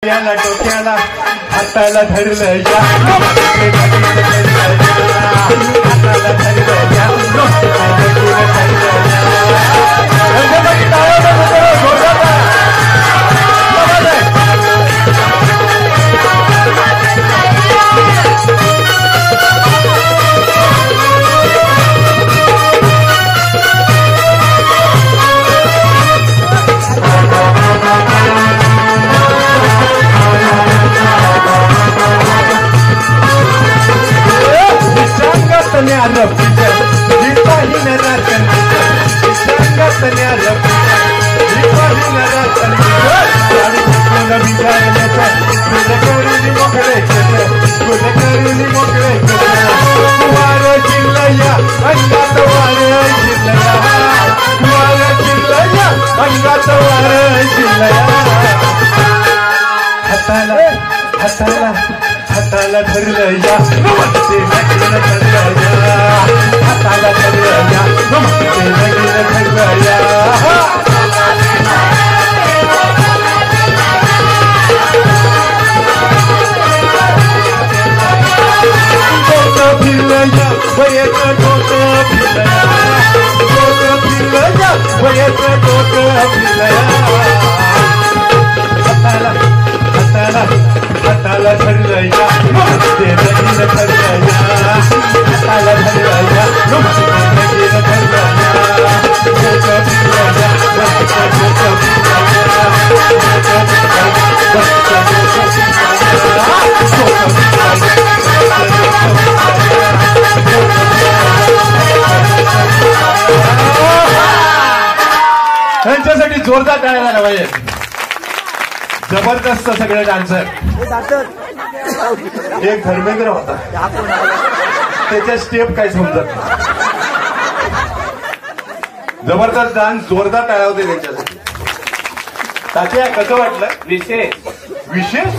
याला डोक्याला हाताला धरलं या हाताला धरलं या हाताला धरलं या हाताला धरलं या फिरलं या वयाचं डोकं फिरलं या वयाचं डोकं फिरलं हाताला धरलं या धरलं या हाताला धरलं या त्यांच्यासाठी जोरदार टाळ्या झाला पाहिजे. जबरदस्त सगळे डान्सर. एक धर्मेंद्र होता, त्याच्या स्टेप काय समजत. जबरदस्त डान्स, जोरदार टाळ्या होते त्यांच्यासाठी. तात्या कसं वाटलं? विशेष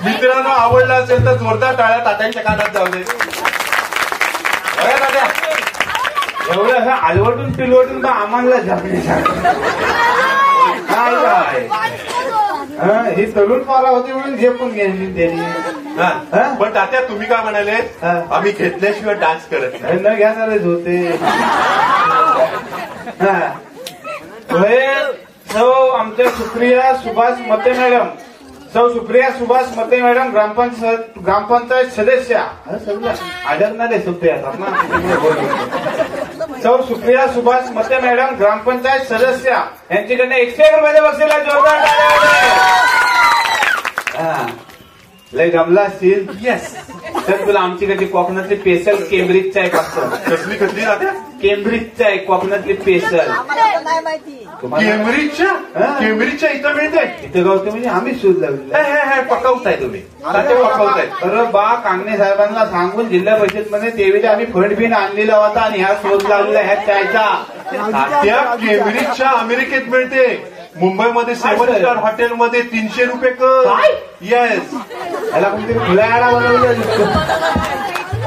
मित्रांनो आवडला असेल तर जोरदार टाळ्या तात्यांच्या कानात जाऊ दे. तात्या एवढं असं आलवटून पिलवटून तर आम्हाला झापली ही तरुण पारा होती म्हणून झेपून घ्यायची त्यांनी. पण तात्या तुम्ही काय म्हणाले? आम्ही घेतल्याशिवाय डान्स करत नाही. न घेणारच होते. सौ आमच्या सुप्रिया सुभाष मते मॅडम, सौ सुप्रिया सुभाष मते मॅडम ग्रामपंचायत सदस्य आढळणारे सुप्रिया सौ सुप्रिया सुभाष मते मॅडम ग्रामपंचायत सदस्य यांच्याकडनं 101 रुपयाच्या बक्षीला जोरदार टाळ्या. लय जमला असतील. येस तर तुला आमच्याकडे कोकणातली स्पेशल केम्ब्रिजचा एक असतं. कसली केम्ब्रिजचा एक कोकणातली स्पेशल. केम्ब्रिजच्या इथं मिळते. इथं गावते म्हणजे आम्ही शोध लावले. पकवताय तुम्ही पकवताय. अरे बा कांगणे साहेबांना सांगून जिल्हा परिषद मध्ये तेवीला आम्ही फंड बिन आणलेला होता आणि ह्या शोध लावलेला ह्या चायचा. केम्ब्रिजच्या अमेरिकेत मिळते. मुंबईमध्ये 7 स्टार हॉटेलमध्ये 300 रुपये कर. येस याला कोणतरी खुला आडा बनवला.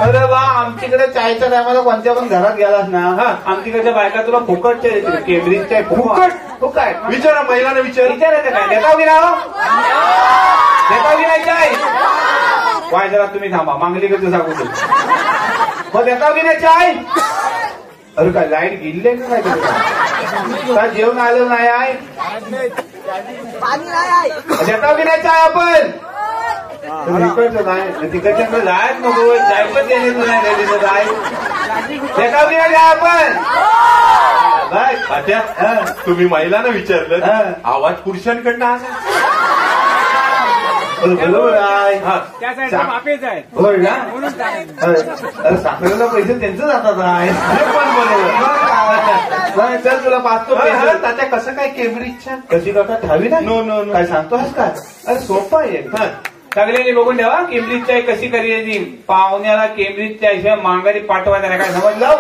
अरे वा आमच्याकडे चायच्या टायमाला कोणत्या पण घरात गेलास ना आमच्याकडच्या बायका तुला फुकटच्या देतील. केम्ब्रिजच्या फुकट विचारा महिलांना विचारायचं काय देता की नाव देता की नाही चाय. वाय जरा तुम्ही थांबा मांगलीकडचं सांगू मग देता की नाही चाय. अरे काय लाईट गेली काय काय जेवण आलं नाही आहे देता की नाही चाय. आपण इकडचं नाही तिकडच्या जायच नको जायचं देणे नाही जाय देता की नाही जाय आपण. तुम्ही महिलांना विचारलं आवाज पुरुषांकडनं आला. बरोबर आहे. होय ना. साखरेला पैसे त्यांचं जातात आहे. पण बरोबर. चल तुला पाहतो तात्या कसं काय केम्ब्रिजच्या कशी करता ठावी नाही. नो नो काय सांगतोस का. अरे सोपं आहे. सगळ्यांनी बघून ठेवा केम्ब्रिजच्या कशी करायची. पाहुण्याला केम्ब्रिजच्या हिशोब मांगारी पाठवायला काय समजलं.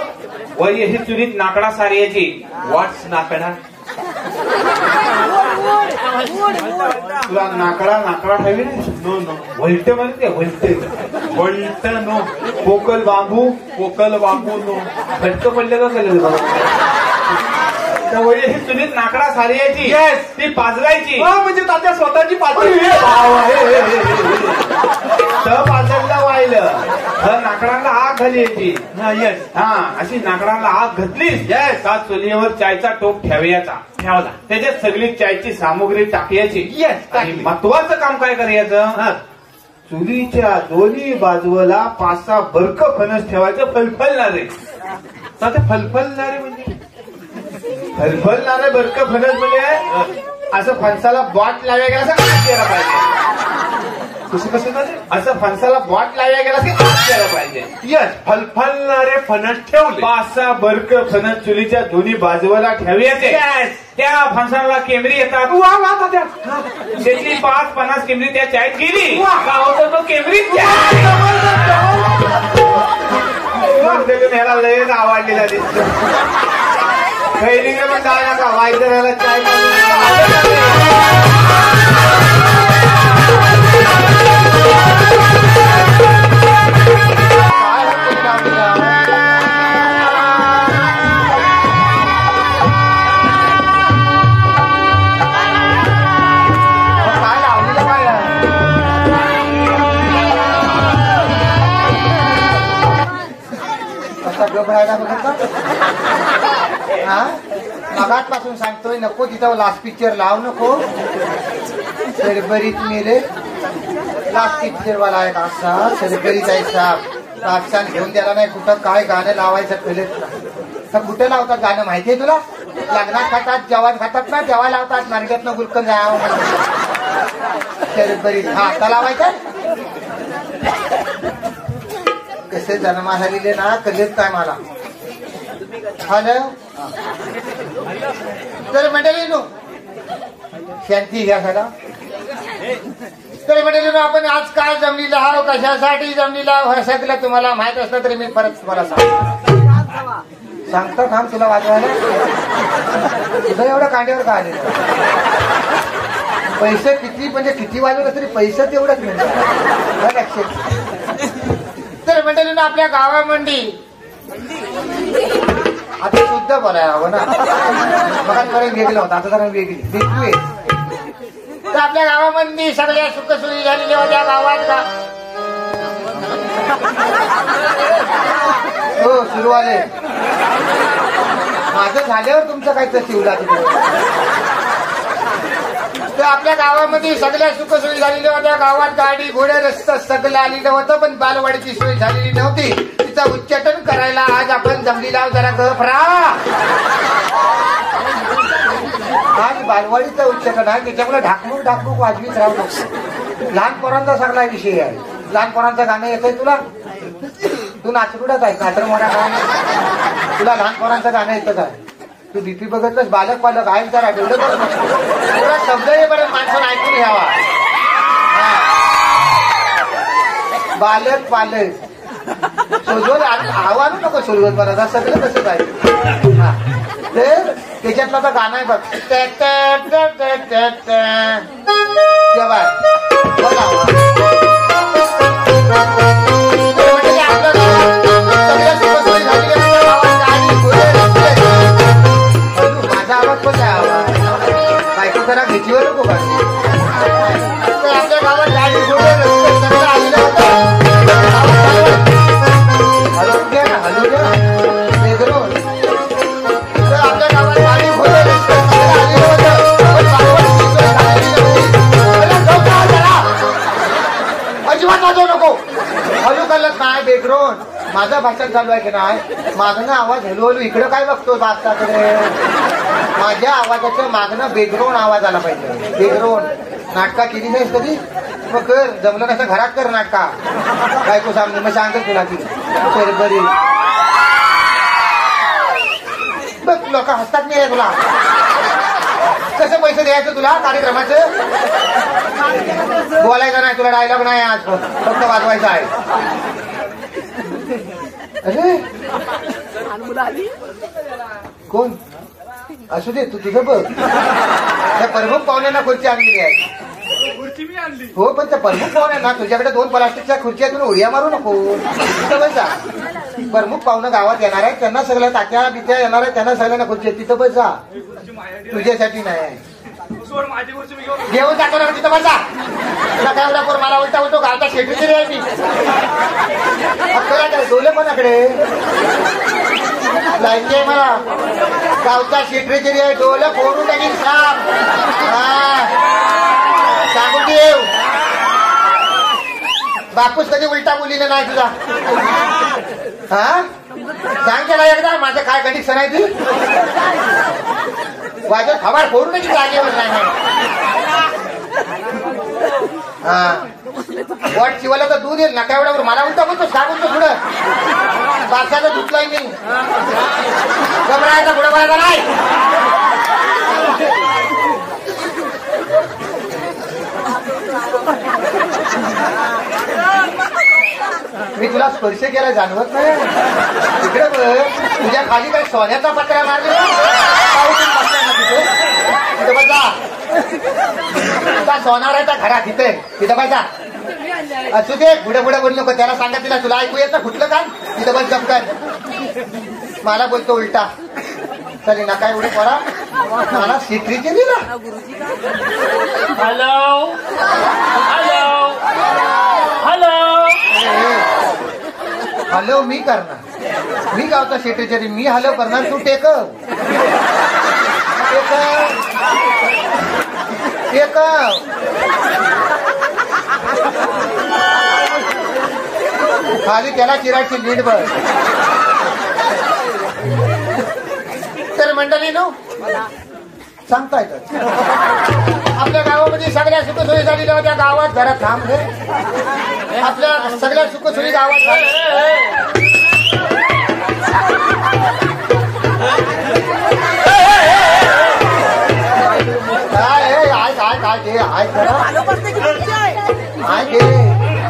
वय ही चुरीत नाकडा सारायची. व्हॉट्स नाकडा. तुला नाकडा ठावी नाही. नो नो वलटे म्हणते वलट नो. पोकल बांबू नो. फटक पडले का केलं चुलीत नाकडा सारायची. ती पाजवायची म्हणजे तात्या स्वतःची पातळी झाली याची. येस. हा अशी नाकडाला आग घातलीस का चुलीवर चायचा टोप ठेवायचा. ठेवला. त्याच्यात सगळी चायची सामुग्री टाकायची. येस. आणि महत्वाचं काम काय करायचं, चुलीच्या दोन्ही बाजूला 5-6 बरक फणस ठेवायचं फलफलणारे. आता फलफलणारे म्हणजे फलफलणारे बरक फणस म्हणजे असं फणसाला बॉट लाव्या गेला असं आत केला पाहिजे. कसं असं फणसाला बॉट लाव्या गेला की आत केला पाहिजे. यस. फलफलणारे फणस ठेवले. 5-6 बरक फणस चुलीच्या दोन्ही बाजूला ठेवायचे. त्या फणसाला केमरी येतात. वा वा तात्या. त्याची 5-50 केमरी त्या चायत गेली का होतो तो केमरी ह्याला लयच आवडलेला दिसतो. पहिलीकडे पण काय नका वाईट ह्याला चाय मगातपासून सांगतोय नको तिथं लास्ट पिक्चर लावू नको. सरबरीत मेले लास्ट पिक्चर वाला आहे असा सरबरीत आहे साहेब. आजकाल घेऊन द्यायला नाही कुठं काय गाणं लावायचं पहिले तर कुठं लावतात गाणं माहितीये तुला. लग्नात खातात जेवण खातात ना तेव्हा लावतात नारग्यातनं गुलकन जावं सरबरीत. हा आता लावायचं कसे जन्मा झालेले ना कधीच काय मला. हॅलो तर मंडळी नो शांती घ्या सगळा. तर मंडळी नो आपण आज काय जमलेला आहो कशासाठी जमलेला हे सगळं तुम्हाला माहित असलं तरी मी परत तुम्हाला सांगतो थांब तुला वाजवायला. तुझं एवढं कांड्यावर का आलेलं. पैसे किती म्हणजे किती वाजवलं तरी पैसे तेवढंच मिळतात लक्षात. तर मंडळी नो आपल्या गावामंडी आता शुद्ध बोलायला हवं ना. मग वेगळं होतं आता जरा वेगळी वेगळी. तर आपल्या गावामध्ये सगळ्या सुखसोयी झालेल्या होत्या गावात का हो सुरू आले. माझं झाल्यावर तुमचं काय तर शिवला तिथे. तर आपल्या गावामध्ये सगळ्या सुखसोयी झालेल्या होत्या. गावात गाडी घोडे रस्ता सगळं आलेलं होतं पण बालवाडीची सोय झालेली नव्हती. तिचं उच्चाटन करायला आज आपण जमलेला जरा गफरा. आज बालवाडीचं उच्चाटन आहे त्याच्यामुळे ढाकणूक ढाकणूक वाजवीच राहू नको. लहान पोरांचा सगळा विषय आहे. लहान पोरांचं गाणं येतंय तुला. तू नाचकुडाच आहे कातर मोठा गाणं. तुला लहान पोरांचं गाणं येतच आहे. तू बीपी बघितलंस बालक पालक आहे जरा डेव्हलप थोडा शब्द आहे बरं माणसाला ऐकून घ्यावा. बालक पालक सोजवत आव्हान नको सोडवत मला सगळं कसं पाहिजे. तर त्याच्यातलं तर गाणं आहे बघ. जेव्हा माझा आवाज पण आहे आवाज बायको जरा घ्यायचीवर नको का. आपल्या गावात गाडी घोडे रस्ते सगळं आलेलं होतं. हलवून घ्या ना हलवून घ्या वेगळं. तर आपल्या गावात गाडी घोडे रस्ते सगळं आलेलं होतं पण बालवाडीची सोय झालेली नव्हती. अजिबात वाजवू नको. हलू करलं काय बेग्रोन. माझं भाषण चालू आहे की नाही. मागणं आवाज हलू इकडं काय बघतो बागताकडे. माझ्या आवाजाच्या मागणं बेग्रोन आवाज आला पाहिजे. बेग्रोन नाटका केली नाहीस कधी मग कर. जमलं कसं घरात कर नाटका. बायको सामने मग सांगत तुला ती बरी बघ. लोक हसतात नाही तुला. कसं पैसे द्यायचं तुला कार्यक्रमाचं. बोलायचं नाही तुला डायलॉग नाही आज फक्त वाजवायचं आहे. अरे कोण असू दे तू तुझं बघ. त्या प्रमुख पाहुण्यांना खुर्ची आणलेली आहे. हो पण त्या प्रमुख पाहुण्यांना तुझ्याकडे 2 प्लास्टिकच्या खुर्च्या तुम्ही उड्या मारू नको. तिथं बस जा. प्रमुख पाहुणं गावात येणार आहे त्यांना सगळ्या तात्या बित्या येणार आहे त्यांना सगळ्यांना खुर्ची तिथं बस जा. तुझ्यासाठी नाही माझी गोष्ट मी घेऊन घेऊन जातो ना तिथं बसा. तुला काय एवढा पोर मला उलटा होतो गावचा सेक्रेटरी आहे मी. काय डोले कोणाकडे लायकी आहे मला. गावचा सेक्रेटरी आहे डोलं फोडून टाकीन साप. सांगून देव बापूस कधी उलटा बोलीने नाही तुझा. हा सांग त्याला एकदा माझं काय कंडिशन आहे ती. वाजत खबार फोडून टाकीन जागेवर नाही. हा वाट शिवायला तर दूध येईल ना काय एवढ्यावर मला उलटा बोलतो सांगून तो पुढं बादशाचं धुतलाय मी. घबरायचा पुढं बघायचा नाही. मी तुला स्पर्श केला जाणवत नाही. तिकडे बघ तुझ्या खाली काही सोन्याचा पत्रा मारला तिथं बघा. तुझा सोनार आहे त्या घरात तिथे तिथं बघा. असू दे पुढे पुढे बोलू नको. त्याला सांगा तिला तुला ऐकू येत ना कुठलं काय तिथं बस जमकर. मला बोलतो उलटा. चल ना काय एवढे पडा मला सिट्रीचे दिला. हॅलो हॅलो हॅलो हॅलो मी करणार. मी गावचा सेक्रेटरी मी हॅलो करणार. तू टेकव खाली त्याला चिराची लीड बघ. तर मंडळी नो सांगता येतात आपल्या गावामध्ये सगळ्या सुखसोयी झालेल्या होत्या. गावात जरा थांब रे. आपल्या सगळ्या सुखसोयी गावात झाल्या.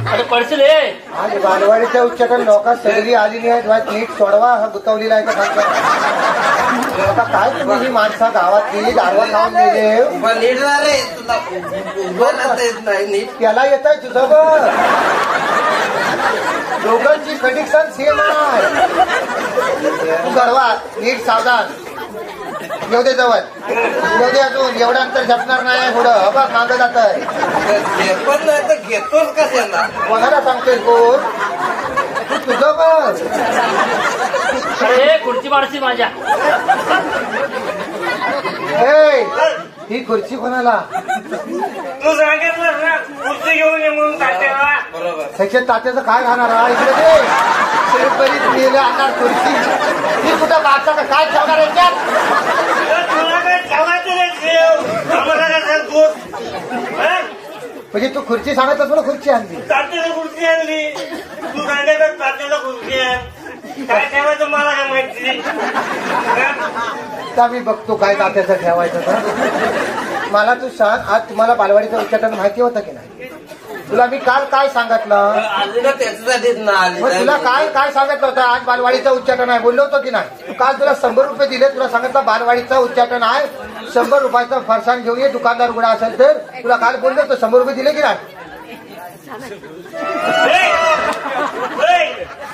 अरे पडशील आज बालवाडीच्या उच्चाटन लोकात सगळी आलेली आहेत. नीट सोडवा हा गुतवलेला आहे का सांगता. आता काय तुम्ही ही माणसा गावातली दारवा खाऊन गेले. त्याला येत आहे तुझं बघ. दोघांची कंडिशन सेम आहे. तू गडवा नीट सावधान. येऊ दे जवळ येऊ दे. अजून एवढं अंतर झपणार नाही. पुढं बघ मागं जात आहे. घेतोच का त्यांना कोणाला सांगतोय कोण तू तुझं बघ. अरे खुर्ची मारशी माझ्या. ही खुर्ची कोणाला तू सांगितलं ना खुर्ची घेऊन ये म्हणून तात्याला. बरोबर त्याच्यात तात्याचं काय खाणार. इकडे ते आणणार खुर्ची. ही कुठं बादशा का काय ठेवणार याच्यात. तुला काय ठेवायचं नाही. आम्हाला काय सांगतो म्हणजे तू खुर्ची सांगत असतो ना खुर्ची आणली. तात्याला खुर्ची आणली. तू सांगायचं तात्याला खुर्ची आहे. काय ठेवायचं मला काय माहिती. आता मी बघतो काय तात्याचं ठेवायचं तर. मला तू सांग आज तुम्हाला बालवाडीचं उच्चाटन माहिती होतं की नाही. तुला मी काल काय सांगितलं. त्याच्यासाठीच ना तुला काय सांगितलं होतं. आज बालवाडीचं उच्चाटन आहे बोललो होतो की नाही. काल तुला 100 रुपये दिले. तुला सांगितलं बालवाडीचं उच्चाटन आहे 100 रुपयाचं फरसाण घेऊन ये. दुकानदार उघडा असेल तर. तुला काल बोललो होतो 100 रुपये दिले की नाही.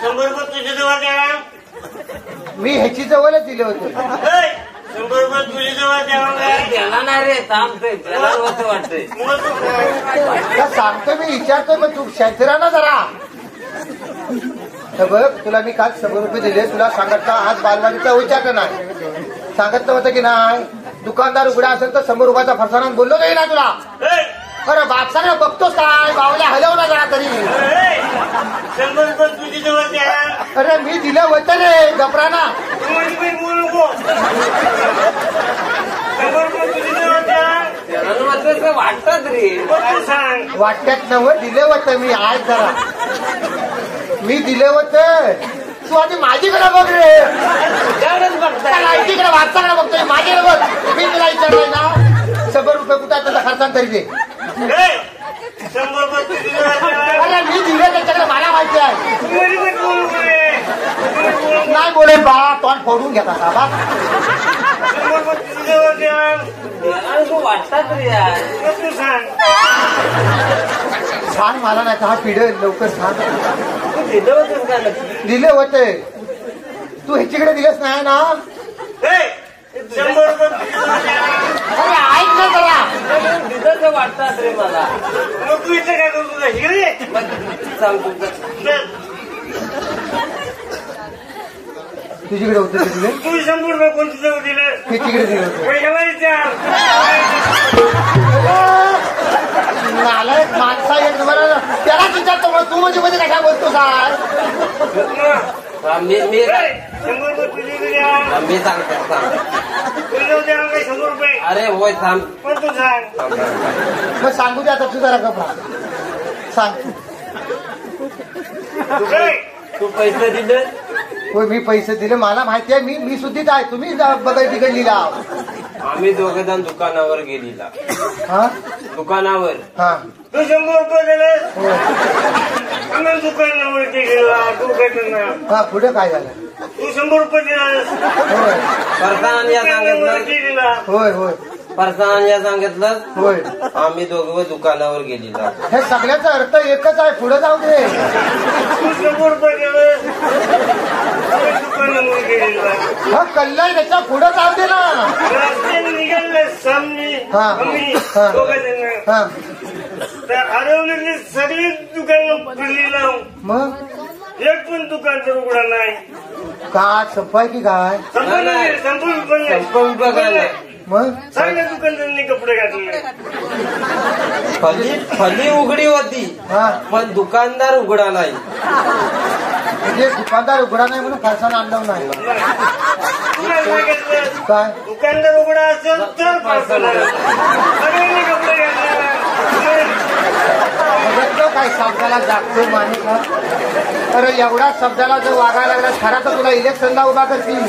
100 रुपये तुझ्या जवळ द्यावा. मी ह्याची जवळच दिले होते. 100 रुपये तुझ्या जवळ द्यावा नाही रे. वाटतंय सांगतो मी विचारतोय पण तू शेतरा ना जरा. बघ तुला मी काल 100 रुपये दिले. तुला सांगितलं आज बालवाडीचं उच्चाटन आहे. सांगितलं होतं की नाही. दुकानदार उघडा असेल तर 100 रुपयाचा फरसाण बोललो नाही ना तुला. अरे बादशाला बघतोस काय बावल्या हलव ना जरा तरी. 100 रुपये तुझी जवळ द्या. अरे मी दिलं होतं रे गपराना. बोलू नको. 100 रुपये तुझी जवळ द्या. वाटतात रे. सांग वाटत्यात नव्हतं दिलं होतं मी. आज जरा मी दिलं होतं. तू आधी माझीकडे बघ रे. लाईटीकडे वाचताकडे बघतोय माझ्याकडे बघ. मी तुला विचारलंय ना 100 रुपये कुठे त्याचा खर्चान तरी दे. 100 रुपये तुझी जवळ द्या. अरे मी दिलं त्याच्याकडे मला माहिती आहे. बोलू नाही बोलेल बा तोंड फोडून घेता का बा. 100 रुपये तुझी जवळ द्या. वाटतात रे. तू सांग सांग मला नाही का हा पिढेल लवकर सांग. दिले होते. तू ह्याच्याकडे दिलेच नाही ना. 100 रुपये तुझी जवळ द्या. अरे ऐक ना जरा. तुझं वाटतात रे मला. मग तू इथे काय करतो तुझा हिरे सांग तुझं. तुझीकडे होते तुझे तू 100 रुपये कोण तुझं दिलं हे तिकडे दिले होते. पैशाला विचार. नालायक माणसा एक बरं त्याला विचारतो मग तू मध्ये कशा बोलतो काय. मी 100 रुपये तुझी द्या. मी सांगतो सांग. तुझं द्या काही 100 रुपये. अरे होय थांब. पण तू सांग. मग सांगू दे आता तुझा कपडा सांग. तू काय तू पैसे दिले. होय मी पैसे दिले मला माहिती आहे. मी सुद्धीच आहे. तुम्ही बघाय बिघडलेला. आम्ही दोघे जण दुकानावर गेलेला. हा दुकानावर. हा तू 100 रुपये दिले. होय. आम्ही दुकानावरती गेला दुकानात. हा पुढे काय झालं. तू 100 रुपये दिलास. होय फरसान या सांगितलं. दिला. होय होय फरसान या सांगितलं. होय. आम्ही दोघं दुकानावर गेलेला. हे सगळ्याचा अर्थ एकच आहे. पुढे जाऊ दे. तू 100 रुपये दिले. आम्ही दुकानावर गेलेला. हा कल्ला त्याच्या पुढे जाऊ दे ना. रस्त्याने निघाले सामने हा. आम्ही हा. दोघं हा तर हरवलेली सगळी दुकान फिरली लावून मग एक पण दुकानचा उघडा नाही. काय संपाय की काय. संपून पण नाही. संपून पण नाही. मग सगळ्या दुकानदारांनी कपडे घातले. फली उघडी होती हा पण दुकानदार उघडा नाही. म्हणजे दुकानदार उघडा नाही म्हणून फारसानं आणलं नाही. तुला सांगितलं काय दुकानदार उघडा असेल तर पार्सल सगळ्यांनी कपडे घातले. बघितलं काय शब्दाला जागतो माणूस. अरे एवढा शब्दाला जर वागायला लागला खरा तर तुला इलेक्शनला उभा करतील.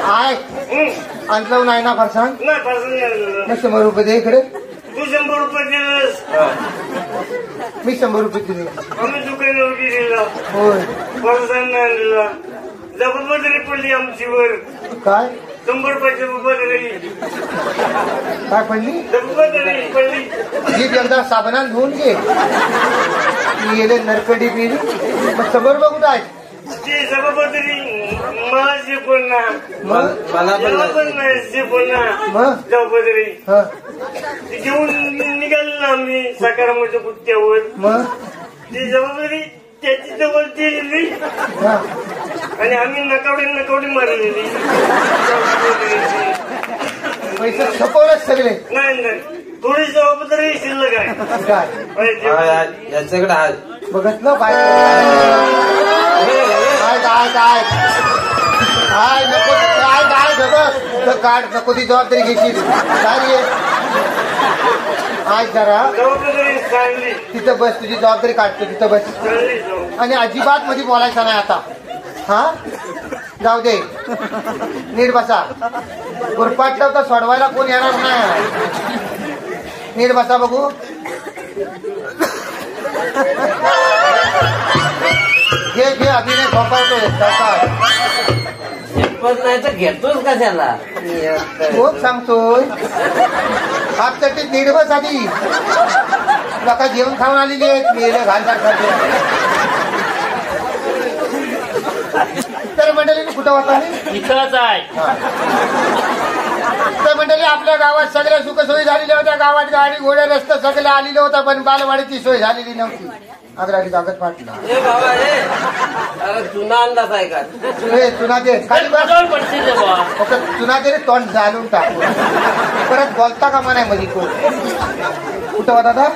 आय आणलं नाही ना फरसाण. नाही पार्सल नाही आणलं. मग 100 रुपये दे इकडे. तू 100 रुपये दिलंस. मी 100 रुपये दिले. आम्ही दुकानावर गेलेला होय पार्सल नाही आणलेला. जबाबदारी पडली आमचीवर. काय 100 रुपयाची जबाबदारी काय पडली. जबाबदारी पडली. जीप एकदा साबणात धुवून घे. मी गेले नरकडी पिली. मग 100 रुपये कुठं आहे. ती जबाबदारी मला शिकवण ना. मग मला पण नाही शिकवण ना. मग जबाबदारी हा ती घेऊन निघाल ना आम्ही साकारामाच्या कुत्त्यावर. मग ती जबाबदारी त्याची जवळ दिली हा आणि आम्ही नकावडी मारलेली. पैसे छपवलेच सगळे. नाही नाही थोडी जबाबदारी शिल्लक आहे. काय याच्याकडे आहे. बघितलं काय काय काय काय काय नको काय काय बघ काढ नको ती जबाबदारी घेशील. काय रे आज जरा जबाबदारी चांगली तिथं बस. तुझी जबाबदारी काढतो तिथं बस. चांगली आणि अजिबात मध्ये बोलायचं नाही आता. हा जाऊ दे नीट बसा. गुरपाटलं तर सोडवायला कोण येणार नाही. नीट बसा बघू. घे घे अभिनय झोपायतोय. शपथ नाही तर घेतोच कशाला. कोण सांगतोय. आपल्यासाठी नीट बस आधी. नका जेवण खाऊन आलेली आहेत. मेले घालदार खाते. तर मंडळी कुठं होता इथंच आहे. तर मंडळी आपल्या गावात सगळ्या सुखसोयी झालेल्या होत्या. गावात गाडी घोडे रस्ते सगळे आलेले होता पण बालवाडीची सोय झालेली नव्हती. अगराडी कागद फाटला. ए बाबा रे अरे चुना अंदाज आहे का. चुना दे खाली बस. बदल पडशील रे बाबा. फक्त चुना दे रे तोंड झालून टाकू. परत बोलता का म्हणाय मध्ये कोण. कुठं होता दादा.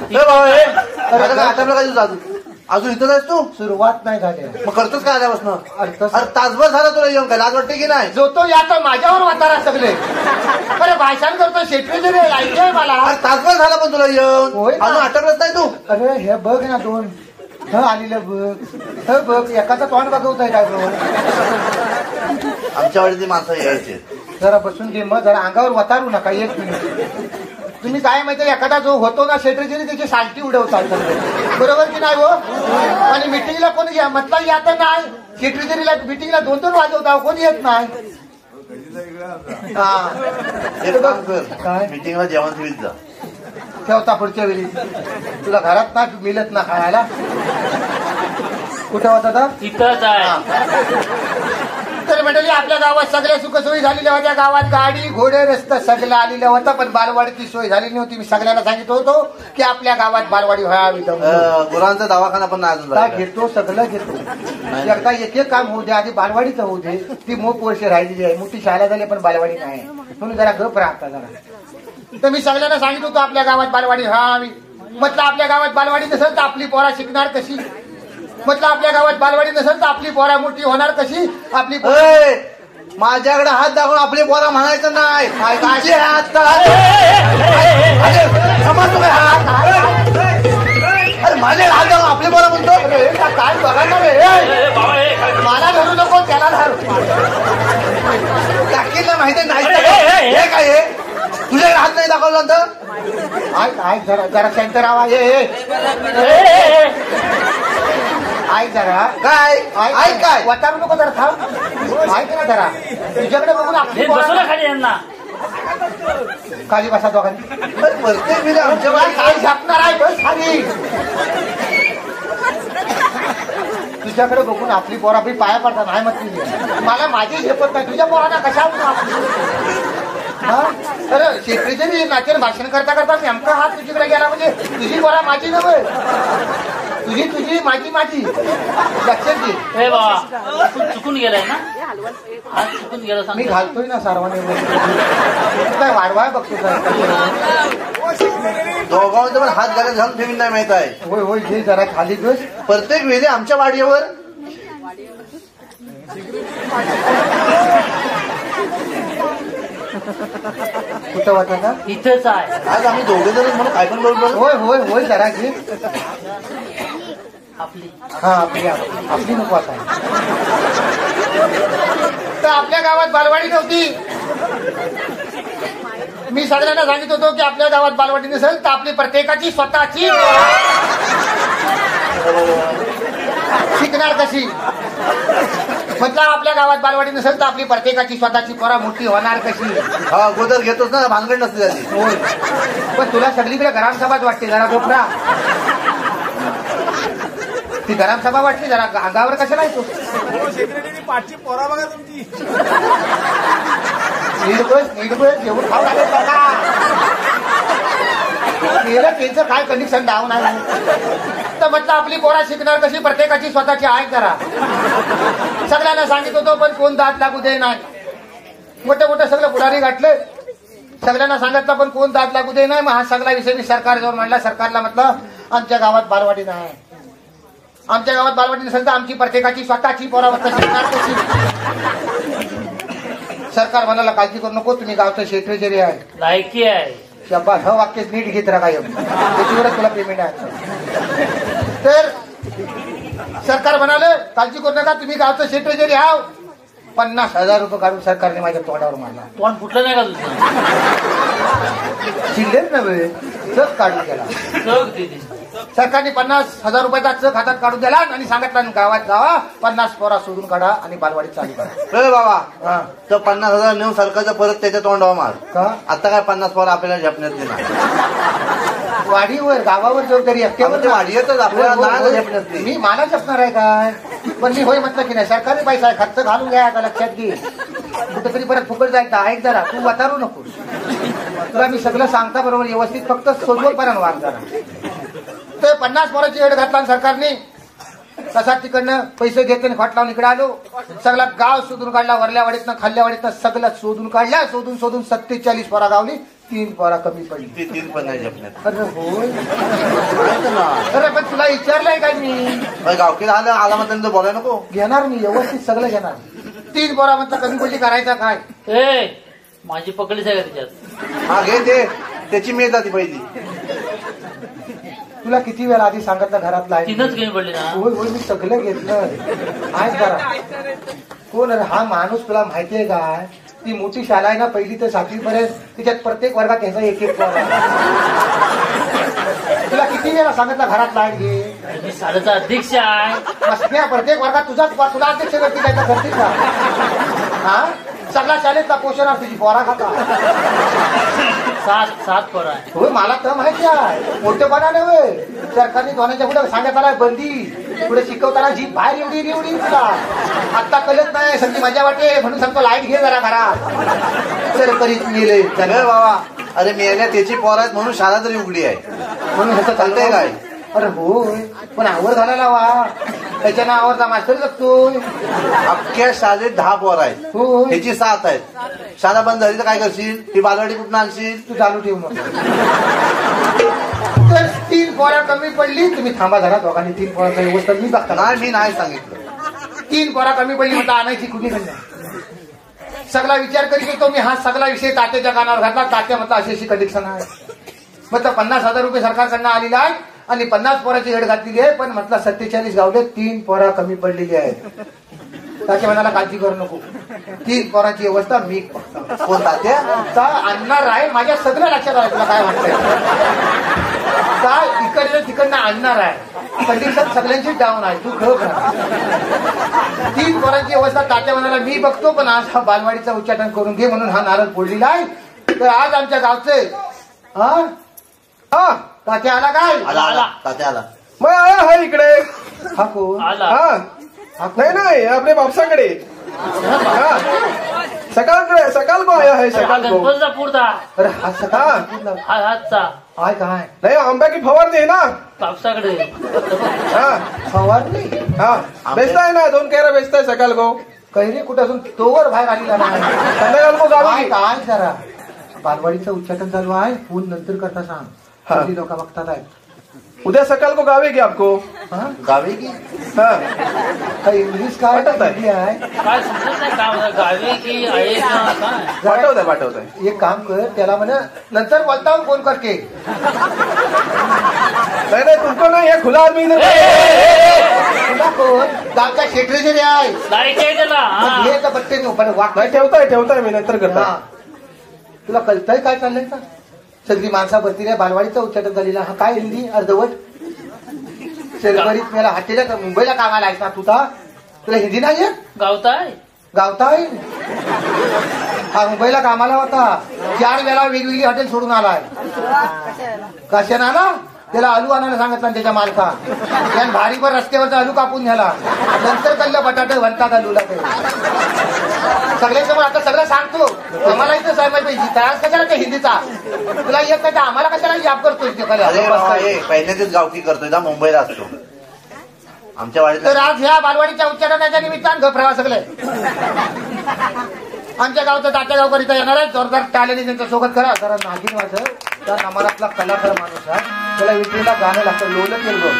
अजून इथं जायच तू. सुरुवात नाही झाली. मग करतोच काय आल्यापासून. अरे अरे तासभर झाला तुला येऊन काय लाज वाटते की नाही. जो तो याचा माझ्यावर वातारा सगळे. अरे भाषण करतो शेतकरी जरी ऐकलंय मला. अरे तासभर झाला पण तुला येऊन होय ना. अजून आठवलंच नाही तू. अरे हे बघ ना दोन आलेलं बघ. हे बघ एकाचा तोंड बघवताय काय बघ. आमच्या वाडीची माणसं यायचे. जरा बसून घे मग. जरा अंगावर वतारू नका. 1 मिनिट. तुम्ही काय माहिती एखादा जो होतो ना सेक्रेटरी त्याची सालटी उडवतात. बरोबर की नाही हो. आणि मिटिंगला कोणी म्हटलं या तर नाही. सेक्रेटरीला मिटिंगला 2-2 वाजवता कोणी येत नाही. एक काम कर काय? मीटिंगला जेवण ठेवीत जा. ठेवता पुढच्या वेळी. तुला घरात ना मिळत ना खायला. कुठं होता आता. इथंच आहे. तर मंडळी आपल्या गावात सगळ्या सुखसोयी झालेल्या होत्या. गावात गाडी घोडे रस्ता सगळं आलेलं होतं, पण बालवाडीची सोय झाली नव्हती. मी सगळ्यांना सांगितलं होतो की आपल्या गावात बालवाडी व्हावी. गुरांचा दवाखाना पण नाही अजून झालेला. घेतो सगळं घेतो. एकदा एक एक काम होऊ दे, आधी बालवाडीचं होऊ दे. ती मोप वर्ष राहिलेली आहे, मोठी शाळा झाली पण बालवाडी नाही, म्हणून जरा गप राहता जरा. तर मी सगळ्यांना सांगित होतो आपल्या गावात बालवाडी व्हावी. म्हटलं आपल्या गावात बालवाडी नसेल तर आपली पोरा शिकणार कशी. म्हटलं आपल्या गावात बालवाडी नसेल तर आपली पोरा मोठी होणार कशी. आपली माझ्याकडे हात दाखवून आपली पोरा म्हणायचं नाही. तुझे हात अरे माझे हात दाखवून आपली पोरा म्हणतो. काय बघा ना रे, मला धरू नको त्याला धरू. टाकीला माहिती नाही हे काय हे तुझ्याकडे हात नाही दाखवला तर ऐक जरा जरा सेंटर आवाज ऐक जरा काय ऐक काय वाटारू नको जरा थांब. ऐक ना जरा, तुझ्याकडे बघून आपली खाली यांना खाली बसा दोघांनी. प्रत्येक वेळी आमच्या काय झापणार आहे बस खाली. तुझ्याकडे बघून आपली पोरा बी पाया पडतात नाही म्हटली. मला माझी झेपत नाही, तुझ्या पोरांना कशा तर शेतकरी नाचेर भाषण करता करता नेमका हात तुझीकडे गेला म्हणजे तुझी पोरा माझी नव्हे, तुझी तुझी माझी माझी. लक्षात घे. हे बाबा तू चुकून गेलाय ना, हात चुकून गेला. मी घालतोय ना सर्वांनी. काय वाढवाय बघतो दोघांचे पण हात घालत घालून ठेवीन नाही माहित आहे. होय होय घे जरा खाली बस. प्रत्येक वेळी आमच्या वाडीवर कुठं वाटत ना इथेच आहे. आज आम्ही दोघे जण म्हणून काय पण बरोबर. होय होय होय जरा घे. आपली हा आपली आपली नको आता. तर आपल्या गावात बालवाडी नव्हती. मी सगळ्यांना सांगित होतो की आपल्या गावात बालवाडी नसेल तर आपली प्रत्येकाची स्वतःची शिकणार कशी. म्हटलं आपल्या गावात बालवाडी नसेल तर आपली प्रत्येकाची स्वतःची पोरा मोठी होणार कशी. हा अगोदर घेतोच ना, भानगड नसते त्याची. होय पण तुला सगळीकडे ग्रामसभाच वाटते, जरा गोपरा. ती ग्रामसभा वाटली, जरा अंगावर कशाला येतो. पाठची पोरा बघा तुमची. नीट बस जेवढं खाऊ लागेल त्यांचं काय कंडिशन डाऊन आहे. तर म्हटलं आपली पोरा शिकणार कशी, प्रत्येकाची स्वतःची आहे करा. सगळ्यांना सांगित होतो पण कोण दात लागू दे नाही. मोठे मोठे सगळं पुढारी गाठले, सगळ्यांना सांगितलं पण कोण दात लागू दे नाही. मग हा सगळा विषय मी सरकार जाऊन मांडला. सरकारला म्हटलं आमच्या गावात बालवाडी नाही, आमच्या गावात बालवाडी नसेल तर आमची प्रत्येकाची स्वतःची पोरावस्था शिकणार कशी. सरकार म्हणाला काळजी करू नको, तुम्ही गावचं सेक्रेटरी आहे, लायकी आहे. शब्बास ह वाक्य नीट घेत राहा कायम, त्याच्यावरच तुला पेमेंट आहे. तर सरकार म्हणाले काळजी करू नका, तुम्ही गावचं सेक्रेटरी आहात. 50,000 रुपये काढून सरकारने माझ्या तोंडावर मारला. तोंड फुटलं नाही का तुझं. चिल्लेच नव्हे चक काढून गेला. सरकारने 50,000 रुपयाचा चक हातात काढून दिला आणि सांगितलं गावात जावा 50 पोरा सोडून काढा आणि बालवाडी चालू करा. बाबा तर 50,000 नेऊन सरकारचं परत त्याच्या तोंडावर मार. का आता काय 50 पोरा आपल्याला झेपण्यात देणार. वाडीवर गावावर जो तरी एकट्यावर वाढी येतच आपल्याला झेपण्यात नाही. मी मला जपणार आहे काय, पण मी होय म्हटलं की नाही सरकारी पैसा आहे, खर्च घालून घ्या. आता लक्षात घे, कुठेतरी परत फुकट जायचं. ऐक जरा, तू वतारू नको. तुला मी सगळं सांगता बरोबर व्यवस्थित, फक्त सोजवळपणानं वाग जरा. तर 50 पोराची हेड घातला सरकारने. तसा तिकडनं पैसे घेतले खोट लावून इकडे आलो. सगळा गाव शोधून काढला, वरल्यावाडीतनं खाल्ल्यावाडीतनं सगळं शोधून काढल्या. शोधून 47 पोरा गावली, 3 पोरा कमी पडली. 3 पण नाही झेपण्यात. अरे होय, अरे पण तुला विचारलंय काय मी. गावकीला आला मग त्यांचं बोलाय नको. घेणार मी व्यवस्थित सगळं घेणार. 3 पोरा म्हटलं कमी पडली करायचा काय. ए माझी पकडलीच आहे का त्याच्यात. हा घे ते, त्याची मेज जाती पहिली. तुला किती वेळा आधी सांगितलं घरातला आहे. 3च कमी पडली ना. होय होय मी सगळं घेतलं. ऐक जरा, कोण अरे हा माणूस तुला माहितीये काय. ती मोठी शाळा आहे ना, 1ली ते 7वी पर्यंत, त्याच्यात प्रत्येक वर्गात त्याचा एक पोरा. तुला किती वेळा सांगितलं घरात लाईट घे. मी शाळेचा अध्यक्ष आहे. मस्त्या प्रत्येक वर्गात तुला अध्यक्ष व्यक्ती द्यायचा करतील का. हा सगळा शाळेतला पोषणार तुझी पोरा खाता. 7 पोरं आहे. होय मला तर माहिती आहे, मोठेपणा नव्हे. सरकारने दोनाच्या पुढे सांगत आलाय बंदी. पुढे शिकवताना जी बाहेर एवढी एवढी तुला आता कळत नाही सगळी मजा वाटे म्हणून सांगतो लाईट घे जरा घरात सर करीत मेले अरे बाबा अरे मेल्या त्याची पोर आहेत म्हणून शाळा तरी उघडी आहे म्हणून ह्याचं चालतंय काय? अरे होय पण आवर घालायला वा त्याच्या नावावरचा मास्तर जगतोय अख्ख्या शाळेत 10 पोर आहेत होय ह्याची 7 आहेत शाळा बंद झाली तर काय करशील ती बालवाडी कुठून आणशील तू चालू ठेव मग तर 3 पोरा कमी पडली तुम्ही थांबा जरा दोघांनी 3 पोराचा व्यवस्था मी बघता नाही मी नाही सांगितलं 3 पोरा कमी पडली म्हटलं आणायची कुठे नाही सगळा विचार करीत होतो मी हा सगळा विषय तात्याच्या कानावर घातला तात्या म्हटलं अशी अशी कंडिशन आहे म्हटलं 50,000 रुपये सरकारकडनं आलेला आहे आणि 50 पोराची हेड घातलेली आहे पण म्हटलं 47 गावले 3 पोरा कमी पडलेली आहेत तात्या म्हणाला काळजी करू नको 3 पोराची व्यवस्था मी बघतो. कोण तात्या आणणार आहे माझ्या सगळं लक्षात आहे तुला काय वाटतंय काय इकडचं तिकडनं आणणार आहे कंडिशन सगळ्यांची डाऊन आहे तू खरं 3 पोरांची अवस्था तात्या म्हणाला मी बघतो पण आज हा बालवाडीचा उच्चाटन करून घे म्हणून हा नारळ फोडलेला आहे तर आज आमच्या गावचे हा तात्या आला काय आला तात्या आला मग आया हा इकडे हा कोण हा हा कोण? नाही नाही आपल्या बापसाकडे हाँ, सकाल को आया है सकाल को अरे हा सकाळ काय काय नाही आंब्या की फवारणी आहे ना कापसाकडे हाँ फवारणी हाँ बेचता है ना 2 कैरा बेचता है सकाल को कैरी कुठं असून तोवर बाहेर आलेला नाही संध्याकाळ को काय गावी काय जरा बालवाडीचं उच्चाटन चालू आहे फोन नंतर करता सांग हा. कधी लोक बघतात आहेत उद्या सकाल को गावेगी आपको हा? गावी की हाँ काय इंग्लिश काय वाटत आहे. हिंदी आहे काय समजत नाही का गावी की आहे का काय पाठवत आहे एक काम कर त्याला म्हणा नंतर बोलता हूं फोन करके नहीं नहीं तुमको नहीं है खुला आदमी इधर तुला कोण गावचा सेक्रेटरी आहे लाईट आहे त्याला मग हा. हे तर बट्टे नाही पण वाक नहीं ठेवता है मी नंतर करता हा. तुला कळतंय काय चाललंय का सगळी माणसा बसली रे बालवाडीचं उच्चाटन झालेला हा काय हिंदी अर्धवट शेरभरीत मला हाटेला तर मुंबईला कामाला आहेस ना तुला हिंदी नाही येत गावताय गावता आहे हा मुंबईला कामाला होता 4 वेळा वेगवेगळी हॉटेल सोडून आलाय कशाने आला त्याला आलू आणायला सांगितलं त्याच्या मालका त्याने भारीवर रस्त्यावरचा आलू कापून न्याला नंतर कल्लं बटाटे म्हणतात आलूला ते सगळ्यांसमोर आता सगळं सांगतो आम्हाला इथं साहेब पाहिजे त्रास कशाला त्या हिंदीचा तुला येत नाही तर आम्हाला कशाला याप करतोय अरे बाबा हे पहिल्याचीच गावठी करतोय ना मुंबईला असतो आमच्या वाडीत तर आज ह्या बालवाडीच्या उच्चाटनाच्या निमित्तानं घबरावा सगळे आमच्या गावचं तात्या गावकर इथं येणार आहे जोरदार टाळ्याने त्यांच्या सोबत करा जरा नागिन वाजव तर आम्हाला आपला कलाकार माणूस आहे त्याला विक्रीला गाणं लागतं लोलं केलं बघ.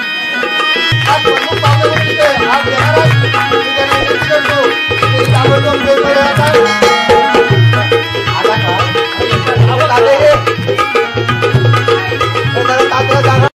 आज प्रमुख पाहुणे म्हणून इथे आज येणार आहे. मी त्यांना विनंती करतो की ताबडतोब वेळेवर यायचं आहे. आला का? तात्या ये. तर जरा तात्याला सांगा.